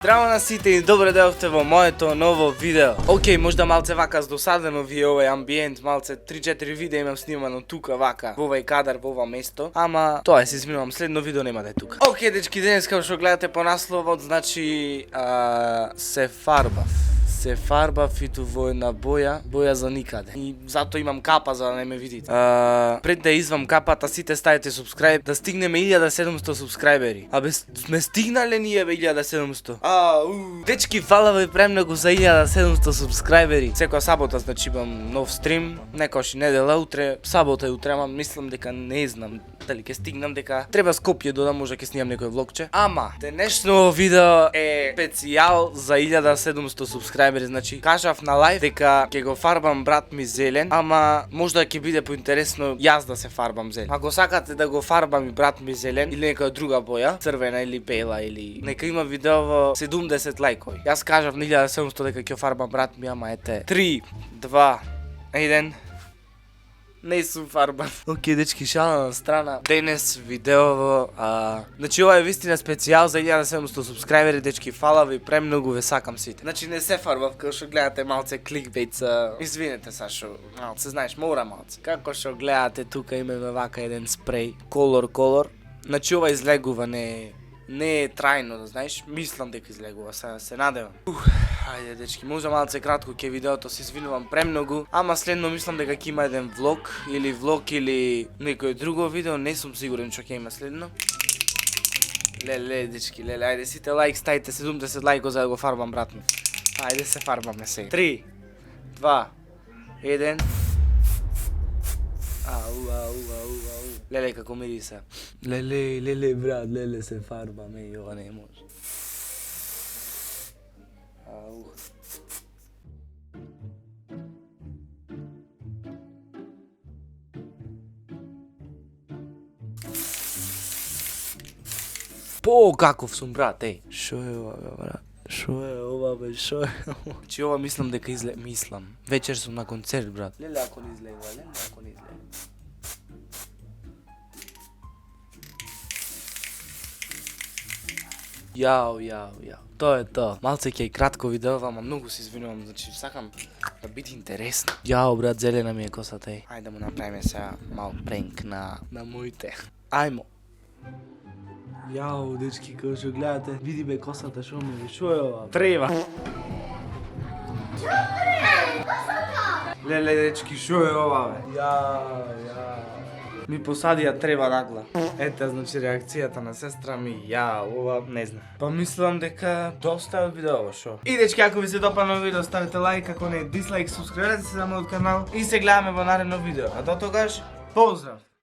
Здраво на сите и добре дојавте во моето ново видео. Океј, можда малце вака здосадено ви е овој амбиент, малце 3-4 видеа имам снимано тука вака, во овој кадар, во ова место, ама тоа се извинувам, следно видео нема да е тука. Океј, дечки, денес како што гледате по насловот, значи се фарбав и ту во една боја за никаде. И затоа имам капа за да не ме видите. Пред да извам капата, сите ставите субскрайб, да стигнеме 1700 субскрайбери. Абе, сме стигнале ние бе 1700. Дечки, фала ви премногу за 1700 субскрайбери. Секоја сабота, значи имам нов стрим, некојаш и недела, утре, сабота и утре, ама мислам дека не знам дали ќе стигнам, дека треба Скопје додам, може ќе снимам некој влогче. Ама, денешно видео е специјал за 1700 субскрайбери, значи кажав на лайв дека ќе го фарбам брат ми зелен, ама можда ќе биде поинтересно јас да се фарбам зелен. Ако сакате да го фарбам и брат ми зелен или некоја друга боја, црвена или бела или нека има видео во 70 лајкови. Јас кажав на 1700 дека ќе фарбам брат ми, ама ете 3, 2, 1 не сум фарбан. Океј, дечки, шала на страна. Денес видеово, значи ова е вистина специјал за 1700 субскрайбери, дечки, фала ви премногу, ве сакам сите. Значи не се фарбав, како што гледате малце кликбейт, извинете Сашо, малце, знаеш, мора малце. Како што гледате, тука имаме вака еден спреј, колор. Значи ова излегува, не е трајно, знаеш, мислам дека излегува, се надевам. Ајде, дечки, може малце кратко ке видеото, се извинувам премногу, ама следно мислам дека ќе има еден влог или некој друго видео, не сум сигурен што ќе има следно. Леле, дечки, ајде сите лайк ставите, 70 лайко за да го фарбам брат ми. Ајде се фарбаме сега. 3, 2, 1. Леле, како мириса. Леле, брат, леле се фарбаме и ова не може. По, каков сум, брат, еј. Шо е ова, брат? Шо е ова, бе, шо е ова? Чи ова мислам дека мислам. Вечер сум на концерт, брат. Леле, ако не излегува, Јао. Тоа е тоа. Малце ќе и кратко видео, ама многу се извинувам, значи сакам да биде интересно. Јао, брат, зелена ми е косата, еј. Ајде да му направиме сега мал пренк на моите. Ајмо. Јао, дечки, како што гледате, види бе косата, шо ми е, шо е ова? Трева. Леле, дечки, шо е ова, бе? Јао. Ми посадија трева нагла. Ете, значи реакцијата на сестра ми, ова, не знам. Па мислам дека доста од видео, шо? И дечки, ако ви се допадна видео, ставите лайк, ако не дислайк, субскрабирате се на мојот канал и се гледаме во наредно видео. А до тогаш, поздрав!